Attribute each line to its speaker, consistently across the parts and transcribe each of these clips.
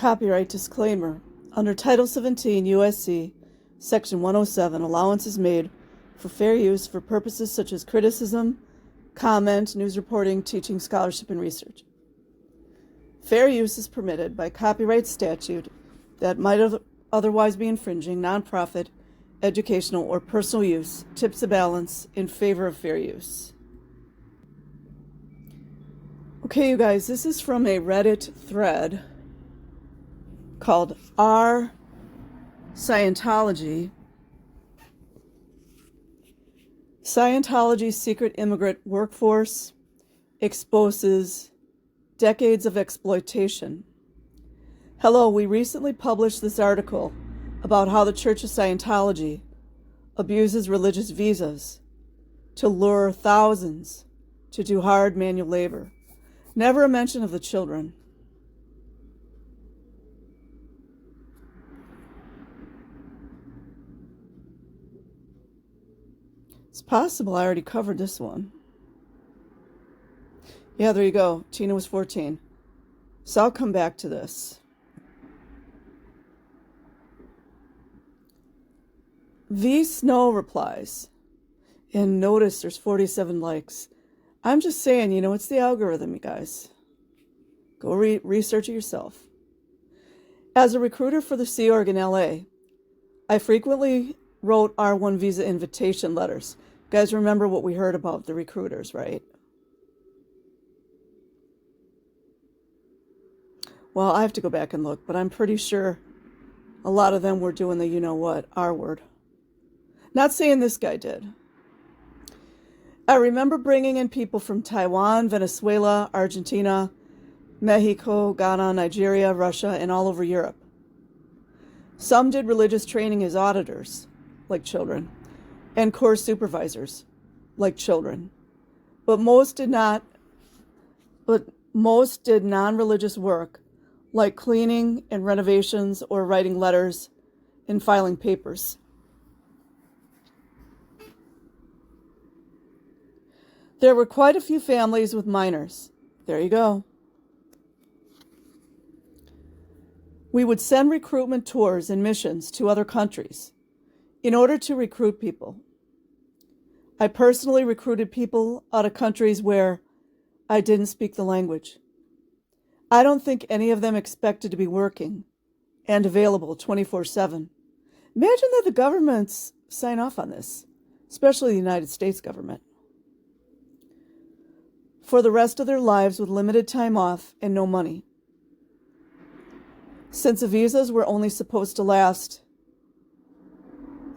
Speaker 1: Copyright disclaimer. Under Title 17 U.S.C. Section 107, allowance is made for fair use for purposes such as criticism, comment, news reporting, teaching, scholarship, and research. Fair use is permitted by copyright statute that might otherwise be infringing nonprofit, educational, or personal use, tips the balance in favor of fair use. Okay, you guys, this is from a Reddit thread called R Scientology. Scientology's secret immigrant workforce exposes decades of exploitation. Hello, we recently published this article about how the Church of Scientology abuses religious visas to lure thousands to do hard manual labor. Never a mention of the children. It's possible I already covered this one. Yeah, there you go. Tina was 14. So I'll come back to this. V Snow replies, and notice there's 47 likes. I'm just saying, it's the algorithm, you guys. Go research it yourself. As a recruiter for the Sea Org in LA, I frequently wrote R1 visa invitation letters. You guys remember what we heard about the recruiters, right? Well, I have to go back and look, but I'm pretty sure a lot of them were doing the you-know-what, R word. Not saying this guy did. I remember bringing in people from Taiwan, Venezuela, Argentina, Mexico, Ghana, Nigeria, Russia, and all over Europe. Some did religious training as auditors, like children, and course supervisors, like children. But most did non-religious work, like cleaning and renovations or writing letters and filing papers. There were quite a few families with minors. There you go. We would send recruitment tours and missions to other countries in order to recruit people. I personally recruited people out of countries where I didn't speak the language. I don't think any of them expected to be working and available 24/7. Imagine that the governments sign off on this, especially the United States government, for the rest of their lives with limited time off and no money. Since the visas were only supposed to last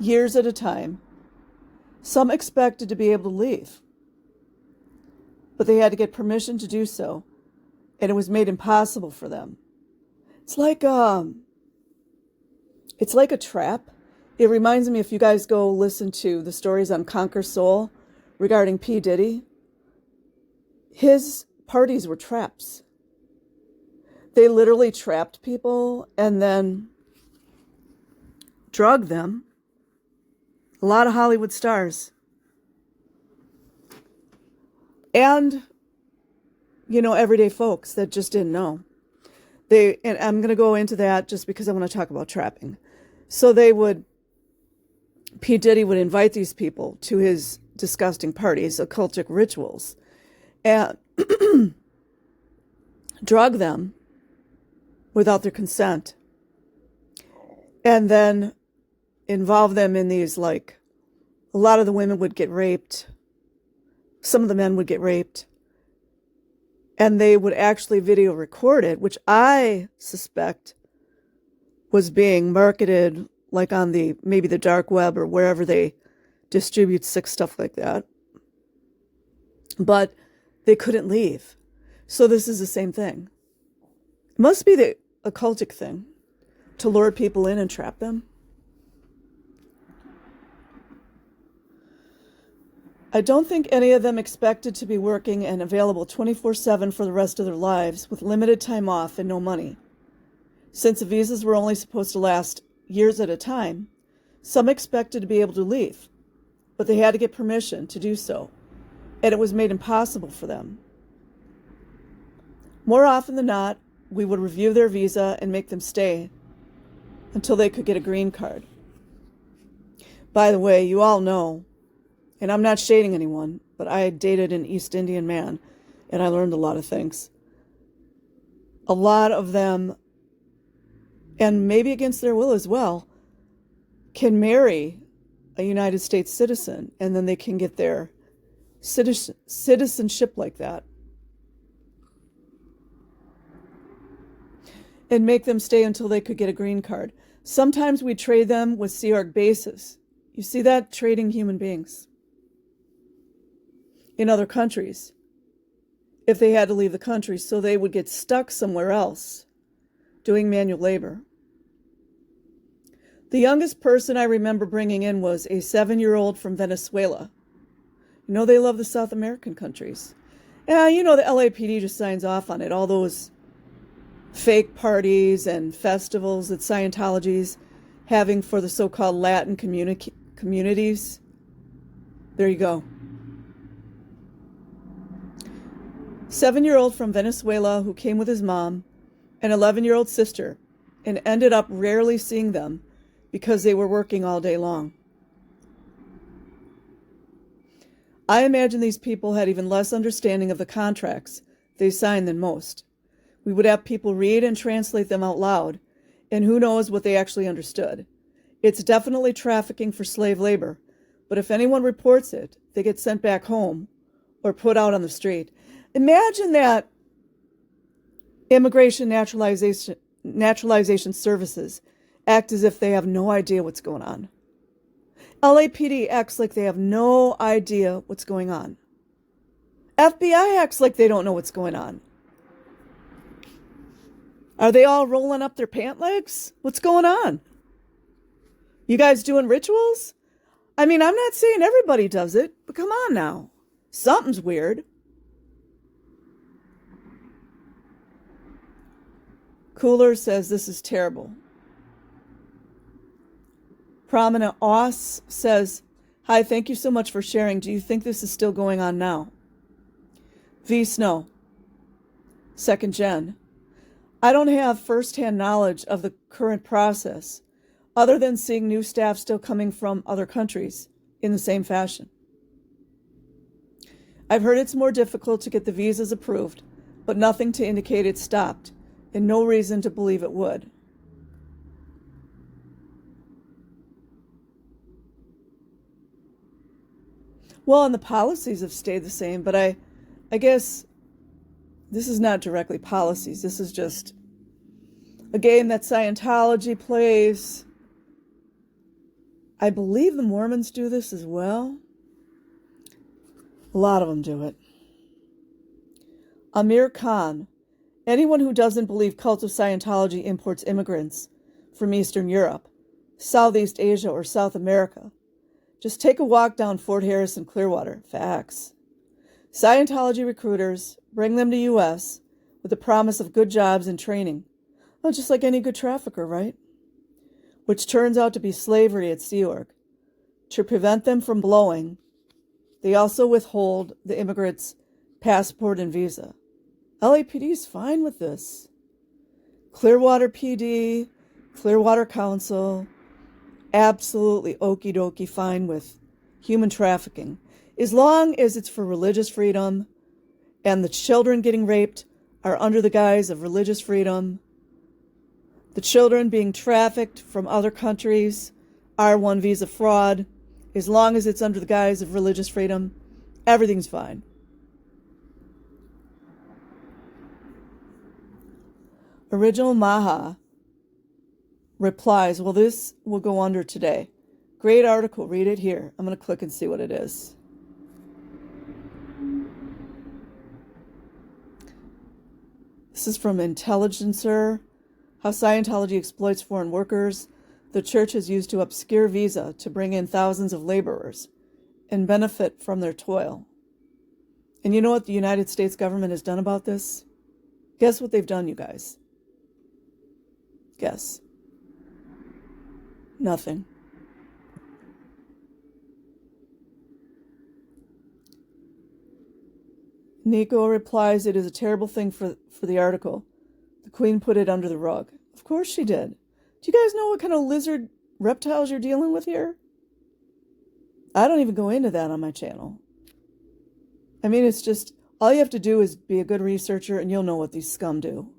Speaker 1: years at a time, some expected to be able to leave, but they had to get permission to do so, and it was made impossible for them. It's like a trap. It reminds me, if you guys go listen to the stories on Conquer Soul regarding P. Diddy, his parties were traps. They literally trapped people and then drugged them. A lot of Hollywood stars. And, everyday folks that just didn't know. And I'm going to go into that just because I want to talk about trapping. So P. Diddy would invite these people to his disgusting parties, occultic rituals, and drug them without their consent, and then involve them in these, a lot of the women would get raped, some of the men would get raped, and they would actually video record it, which I suspect was being marketed on maybe the dark web or wherever they distribute sick stuff like that. But they couldn't leave. So this is the same thing. It must be the occultic thing to lure people in and trap them. I don't think any of them expected to be working and available 24/7 for the rest of their lives with limited time off and no money. Since the visas were only supposed to last years at a time, some expected to be able to leave, but they had to get permission to do so, and it was made impossible for them. More often than not, we would review their visa and make them stay until they could get a green card. By the way, you all know, and I'm not shading anyone, but I dated an East Indian man, and I learned a lot of things. A lot of them, and maybe against their will as well, can marry a United States citizen, and then they can get their citizenship like that and make them stay until they could get a green card. Sometimes we trade them with Sea Org bases. You see that? Trading human beings in other countries if they had to leave the country, so they would get stuck somewhere else doing manual labor. The youngest person I remember bringing in was a 7-year-old from Venezuela. You know, they love the South American countries. Yeah, you know, the LAPD just signs off on it. All those fake parties and festivals that Scientology's having for the so-called Latin communities. There you go. 7-year-old from Venezuela who came with his mom, an 11-year-old sister, and ended up rarely seeing them because they were working all day long. I imagine these people had even less understanding of the contracts they signed than most. We would have people read and translate them out loud, and who knows what they actually understood. It's definitely trafficking for slave labor, but if anyone reports it, they get sent back home or put out on the street. Imagine that immigration naturalization services act as if they have no idea what's going on. LAPD acts like they have no idea what's going on. FBI acts like they don't know what's going on. Are they all rolling up their pant legs? What's going on? You guys doing rituals? I mean, I'm not saying everybody does it, but come on now. Something's weird. Cooler says this is terrible. Prominent Oss says, hi, thank you so much for sharing. Do you think this is still going on now? V Snow, 2nd Gen. I don't have firsthand knowledge of the current process, other than seeing new staff still coming from other countries in the same fashion. I've heard it's more difficult to get the visas approved, but nothing to indicate it's stopped, and no reason to believe it would. Well, and the policies have stayed the same, but I guess this is not directly policies. This is just a game that Scientology plays. I believe the Mormons do this as well. A lot of them do it. Amir Khan. Anyone who doesn't believe cult of Scientology imports immigrants from Eastern Europe, Southeast Asia, or South America, just take a walk down Fort Harris and Clearwater. Facts. Scientology recruiters bring them to U.S. with the promise of good jobs and training. Well, just like any good trafficker, right? Which turns out to be slavery at Sea Org. To prevent them from blowing, they also withhold the immigrant's passport and visa. LAPD is fine with this. Clearwater PD, Clearwater Council, absolutely okie dokie fine with human trafficking, as long as it's for religious freedom and the children getting raped are under the guise of religious freedom. The children being trafficked from other countries, R1 visa fraud, as long as it's under the guise of religious freedom, everything's fine. Original Maha replies, well, this will go under today. Great article. Read it here. I'm going to click and see what it is. This is from Intelligencer. How Scientology exploits foreign workers. The church has used to obscure visa to bring in thousands of laborers and benefit from their toil. And you know what the United States government has done about this? Guess what they've done, you guys? Guess. Nothing. Nico replies, it is a terrible thing for the article. The Queen put it under the rug. Of course she did. Do you guys know what kind of lizard reptiles you're dealing with here? I don't even go into that on my channel. I mean, it's just, all you have to do is be a good researcher and you'll know what these scum do.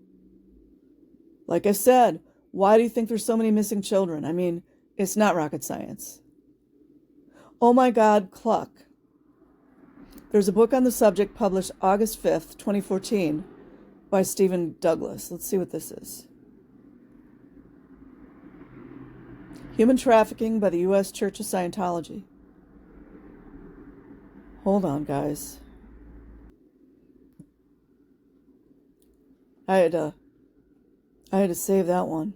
Speaker 1: Like I said, why do you think there's so many missing children? I mean, it's not rocket science. Oh my God, Cluck. There's a book on the subject published August 5th, 2014 by Stephen Douglas. Let's see what this is. Human Trafficking by the U.S. Church of Scientology. Hold on, guys. I had to save that one.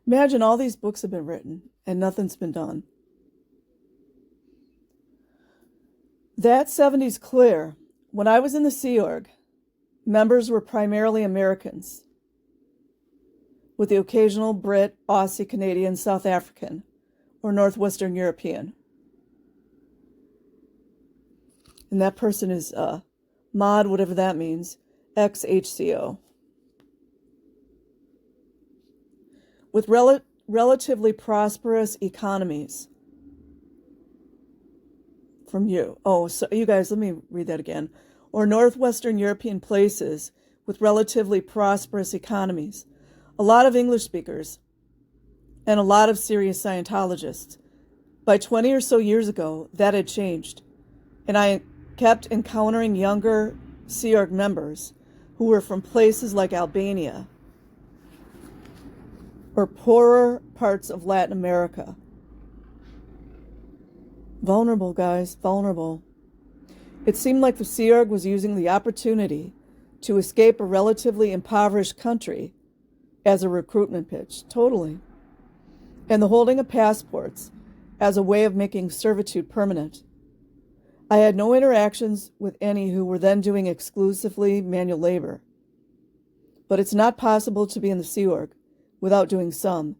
Speaker 1: Imagine all these books have been written and nothing's been done. That 70's clear. When I was in the Sea Org, members were primarily Americans, with the occasional Brit, Aussie, Canadian, South African, or Northwestern European. And that person is mod, whatever that means, ex-HCO. With relatively prosperous economies. From you. Oh, so you guys, let me read that again. Or Northwestern European places with relatively prosperous economies. A lot of English speakers and a lot of serious Scientologists. By 20 or so years ago, that had changed. And I kept encountering younger Sea Org members who were from places like Albania or poorer parts of Latin America. Vulnerable, guys, vulnerable. It seemed like the Sea Org was using the opportunity to escape a relatively impoverished country as a recruitment pitch. Totally. And the holding of passports as a way of making servitude permanent. I had no interactions with any who were then doing exclusively manual labor. But it's not possible to be in the Sea Org without doing some.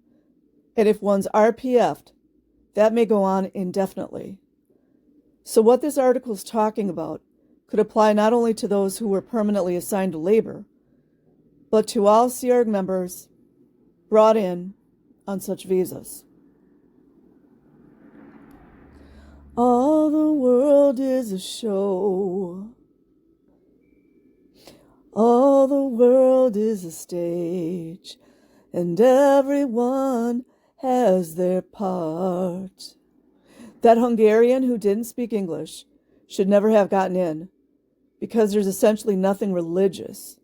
Speaker 1: And if one's RPF'd, that may go on indefinitely. So what this article is talking about could apply not only to those who were permanently assigned to labor, but to all Sea Org members brought in on such visas. All the world is a show. All the world is a stage, and everyone has their part. That Hungarian who didn't speak English should never have gotten in, because there's essentially nothing religious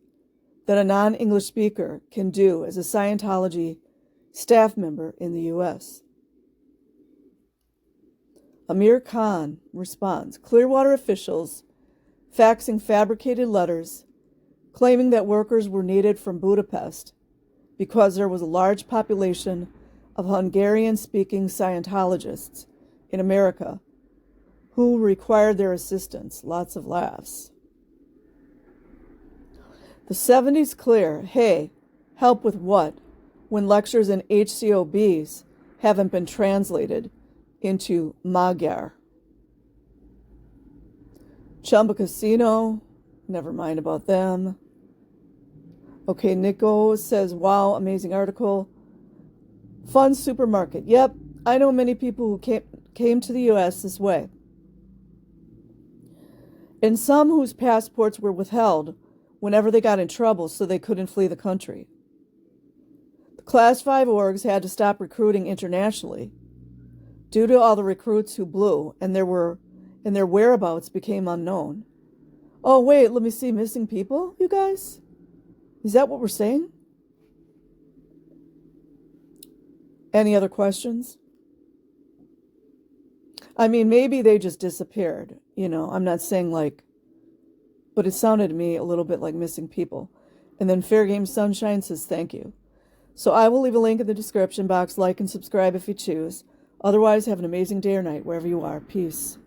Speaker 1: that a non-English speaker can do as a Scientology staff member in the U.S. Amir Khan responds, Clearwater officials faxing fabricated letters claiming that workers were needed from Budapest because there was a large population of Hungarian-speaking Scientologists in America who required their assistance. Lots of laughs. The 70's clear. Hey, help with what? When lectures in HCOBs haven't been translated into Magyar. Chumba Casino, never mind about them. Okay, Nico says, wow, amazing article. Fun supermarket. Yep, I know many people who came to the U.S. this way. And some whose passports were withheld whenever they got in trouble so they couldn't flee the country. The Class 5 orgs had to stop recruiting internationally due to all the recruits who blew and their whereabouts became unknown. Oh, wait, let me see. Missing people, you guys? Is that what we're saying? Any other questions? I mean, maybe they just disappeared. You know, I'm not saying like, but it sounded to me a little bit like missing people. And then Fair Game Sunshine says thank you. So I will leave a link in the description box. Like and subscribe if you choose. Otherwise, have an amazing day or night wherever you are. Peace.